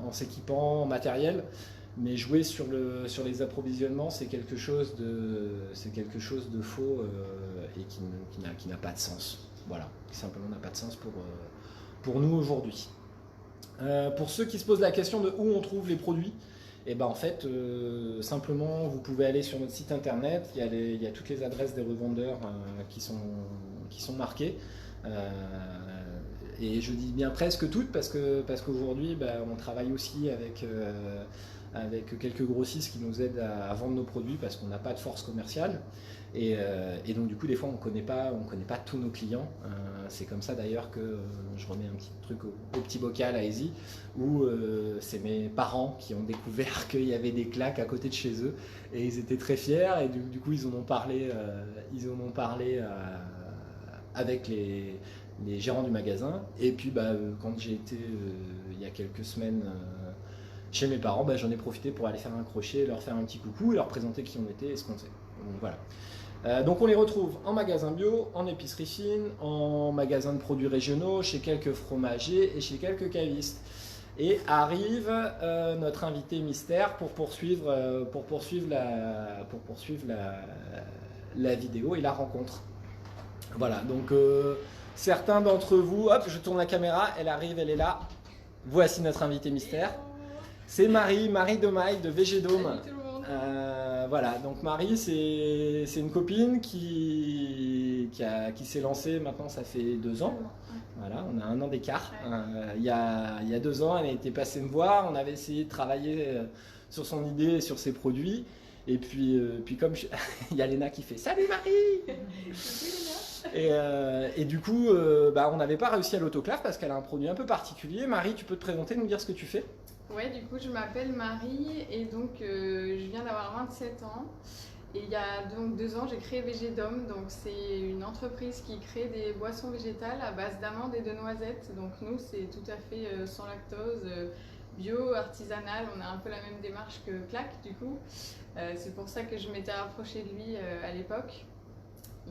en s'équipant en matériel, mais jouer sur les approvisionnements, c'est quelque chose de faux et qui n'a pas de sens. Voilà, qui simplement n'a pas de sens pour nous aujourd'hui. Pour ceux qui se posent la question de où on trouve les produits, et ben en fait, simplement, vous pouvez aller sur notre site internet, il y a toutes les adresses des revendeurs qui sont marquées. Et je dis bien presque toutes parce qu'aujourd'hui, on travaille aussi avec quelques grossistes qui nous aident à vendre nos produits parce qu'on n'a pas de force commerciale. Et donc du coup, des fois, on connaît pas tous nos clients. C'est comme ça d'ailleurs que je remets un petit truc au petit bocal à Easy, où c'est mes parents qui ont découvert qu'il y avait des claques à côté de chez eux et ils étaient très fiers et du coup ils en ont parlé avec les gérants du magasin. Et puis quand j'ai été il y a quelques semaines chez mes parents, j'en ai profité pour aller faire un crochet, leur faire un petit coucou et leur présenter qui on était et ce qu'on faisait. Donc voilà. Donc on les retrouve en magasin bio, en épicerie fine, en magasin de produits régionaux, chez quelques fromagers et chez quelques cavistes. Et arrive notre invité mystère pour poursuivre la vidéo et la rencontre. Voilà, donc certains d'entre vous, hop, je tourne la caméra, elle arrive, elle est là. Voici notre invité mystère. C'est Marie Domaille de Végédome. Salut tout le monde. Voilà, donc Marie, c'est une copine qui s'est lancée, maintenant ça fait 2 ans. Voilà, on a 1 an d'écart. Il y a 2 ans, elle était passée me voir, on avait essayé de travailler sur son idée et sur ses produits. Et puis comme il y a Léna qui fait « Salut Marie !» Et du coup, on n'avait pas réussi à l'autoclave parce qu'elle a un produit un peu particulier. Marie, tu peux te présenter, nous dire ce que tu fais? Ouais, du coup, je m'appelle Marie et donc je viens d'avoir 27 ans. Et il y a donc 2 ans, j'ai créé Végédome. Donc c'est une entreprise qui crée des boissons végétales à base d'amandes et de noisettes. Donc nous, c'est tout à fait sans lactose, bio, artisanal. On a un peu la même démarche que Clac, du coup. C'est pour ça que je m'étais rapprochée de lui à l'époque.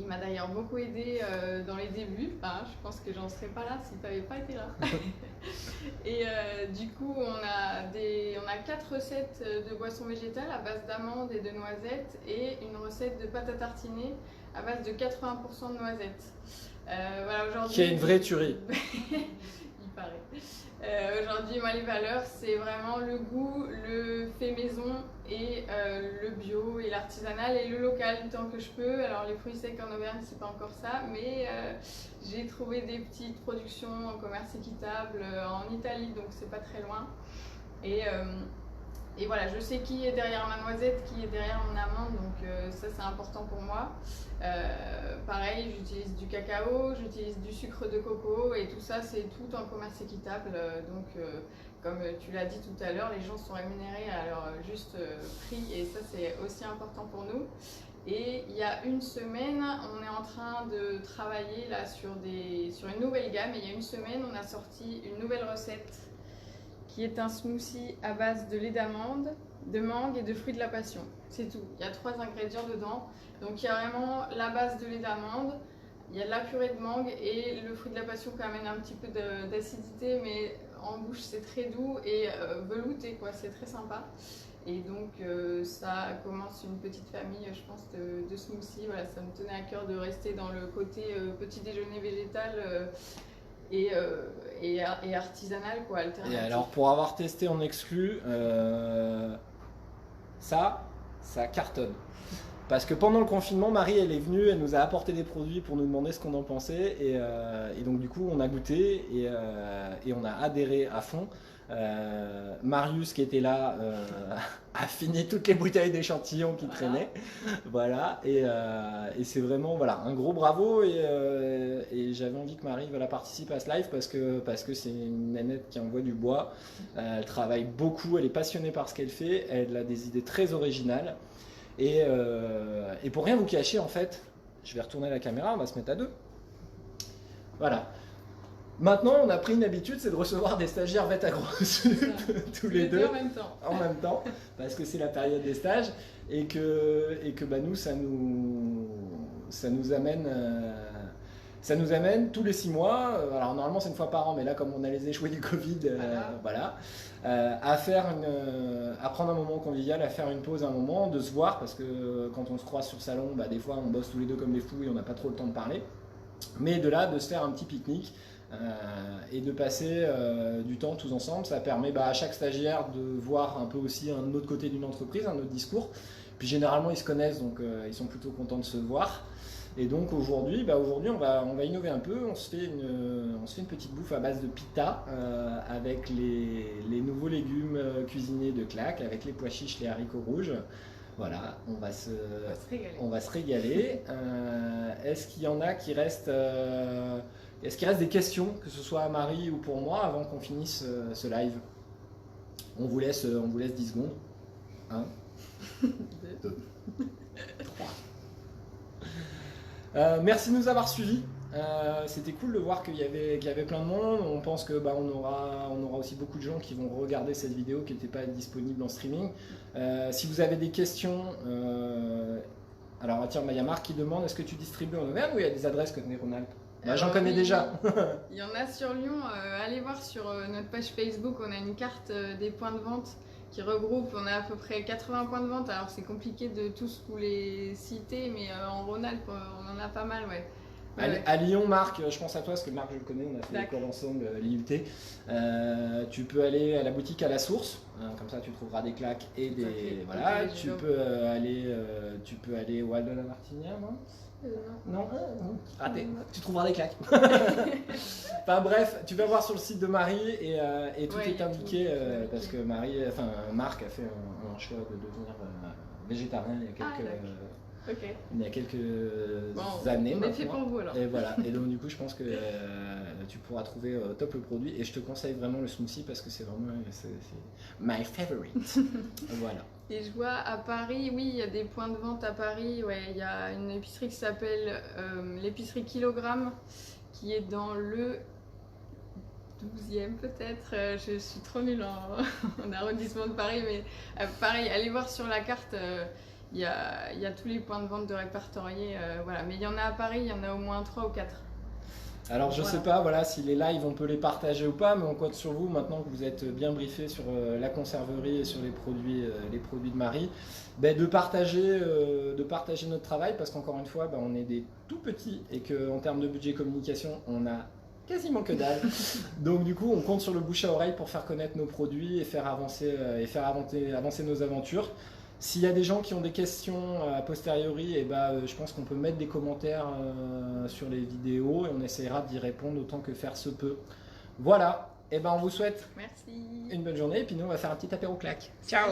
Il m'a d'ailleurs beaucoup aidé dans les débuts. Enfin, je pense que j'en serais pas là si tu n'avais pas été là. Et du coup, on a 4 recettes de boissons végétales à base d'amandes et de noisettes et une recette de pâte à tartiner à base de 80% de noisettes. Voilà, aujourd'hui. Qui est une vraie tuerie. Il paraît. Aujourd'hui, moi, les valeurs, c'est vraiment le goût, le fait maison et le bio et l'artisanal et le local tant que je peux. Alors, les fruits secs en Auvergne, c'est pas encore ça, mais j'ai trouvé des petites productions en commerce équitable en Italie, donc c'est pas très loin. Et voilà, je sais qui est derrière ma noisette, qui est derrière mon amande, donc ça c'est important pour moi. Pareil, j'utilise du cacao, j'utilise du sucre de coco et tout ça c'est tout en commerce équitable. Donc comme tu l'as dit tout à l'heure, les gens sont rémunérés à leur juste prix et ça c'est aussi important pour nous. Et il y a 1 semaine, on est en train de travailler là sur une nouvelle gamme et il y a 1 semaine on a sorti une nouvelle recette qui est un smoothie à base de lait d'amande, de mangue et de fruits de la passion. C'est tout. Il y a 3 ingrédients dedans. Donc il y a vraiment la base de lait d'amande, il y a de la purée de mangue et le fruit de la passion qui amène un petit peu d'acidité, mais en bouche c'est très doux et velouté, quoi. C'est très sympa. Et donc ça commence une petite famille, je pense, de smoothies. Voilà, ça me tenait à cœur de rester dans le côté petit déjeuner végétal. et artisanal, quoi, alternatif. Et alors, pour avoir testé en exclu, ça cartonne. Parce que pendant le confinement, Marie, elle est venue, elle nous a apporté des produits pour nous demander ce qu'on en pensait. Et donc, du coup, on a goûté et on a adhéré à fond. Marius, qui était là, a fini toutes les bouteilles d'échantillons qui traînaient. Voilà. Et c'est vraiment un gros bravo. Et j'avais envie que Marie participe à ce live parce que c'est une nénette qui envoie du bois. Elle travaille beaucoup, elle est passionnée par ce qu'elle fait. Elle a des idées très originales. Et pour rien vous cacher, en fait, je vais retourner la caméra, on va se mettre à deux. Voilà. Maintenant, on a pris une habitude, c'est de recevoir des stagiaires Vette AgroSup tous les deux en même temps, parce que c'est la période des stages et que nous, ça nous amène tous les 6 mois. Alors normalement c'est une fois par an, mais là comme on a les échoués du Covid, à prendre un moment convivial, à faire une pause un moment, de se voir, parce que quand on se croise sur salon, des fois on bosse tous les deux comme des fous et on n'a pas trop le temps de parler. Mais de là, de se faire un petit pique-nique. Et de passer du temps tous ensemble, ça permet à chaque stagiaire de voir un peu aussi un autre côté d'une entreprise, un autre discours. Puis généralement ils se connaissent, donc ils sont plutôt contents de se voir. Et donc aujourd'hui, on va innover un peu. On se fait une petite bouffe à base de pita avec les nouveaux légumes cuisinés de Clac, avec les pois chiches, les haricots rouges. Voilà, on va se régaler. Est-ce qu'il y en a qui restent Est-ce qu'il reste des questions, que ce soit à Marie ou pour moi, avant qu'on finisse ce live? On vous laisse 10 secondes. 1, 2, 3. Merci de nous avoir suivis. C'était cool de voir qu'il y avait plein de monde. On pense que on aura aussi beaucoup de gens qui vont regarder cette vidéo qui n'était pas disponible en streaming. Si vous avez des questions, alors tiens, il y a Marc qui demande: est-ce que tu distribues en Auvergne ou il y a des adresses que Ronald? J'en connais déjà. Il y en a sur Lyon. Allez voir sur notre page Facebook, on a une carte des points de vente qui regroupe, on a à peu près 80 points de vente. Alors c'est compliqué de tous vous les citer, mais en Rhône-Alpes, on en a pas mal, ouais. À Lyon, Marc, je pense à toi parce que Marc, je le connais, on a fait l'école ensemble, l'IUT. Tu peux aller à la boutique à la source, comme ça tu trouveras des claques et des. Voilà, tu peux aller au Hall de la Martinière, non? Non, raté. Tu trouveras des claques. Enfin bref, tu vas voir sur le site de Marie et tout est indiqué parce que Marc a fait un choix de devenir végétarien il y a quelques années. On est fait pour vous alors. Et voilà. Et donc du coup, je pense que tu pourras trouver top le produit. Et je te conseille vraiment le smoothie parce que c'est vraiment my favorite. Voilà. Et je vois à Paris, oui, il y a des points de vente à Paris. Ouais, il y a une épicerie qui s'appelle l'épicerie Kilogramme, qui est dans le 12e peut-être. Je suis trop nulle en arrondissement de Paris, mais pareil, allez voir sur la carte. Il y a tous les points de vente de répertoriés. Voilà. Mais il y en a à Paris, il y en a au moins 3 ou 4. Alors je sais pas si les lives on peut les partager ou pas, mais on compte sur vous maintenant que vous êtes bien briefés sur la conserverie et sur les produits de Marie, de partager notre travail, parce qu'encore une fois on est des tout petits et qu'en termes de budget communication on a quasiment que dalle. Donc du coup on compte sur le bouche à oreille pour faire connaître nos produits et faire avancer nos aventures. S'il y a des gens qui ont des questions a posteriori, je pense qu'on peut mettre des commentaires sur les vidéos et on essaiera d'y répondre autant que faire se peut. Voilà, on vous souhaite une bonne journée et puis nous on va faire un petit apéro claque. Ciao.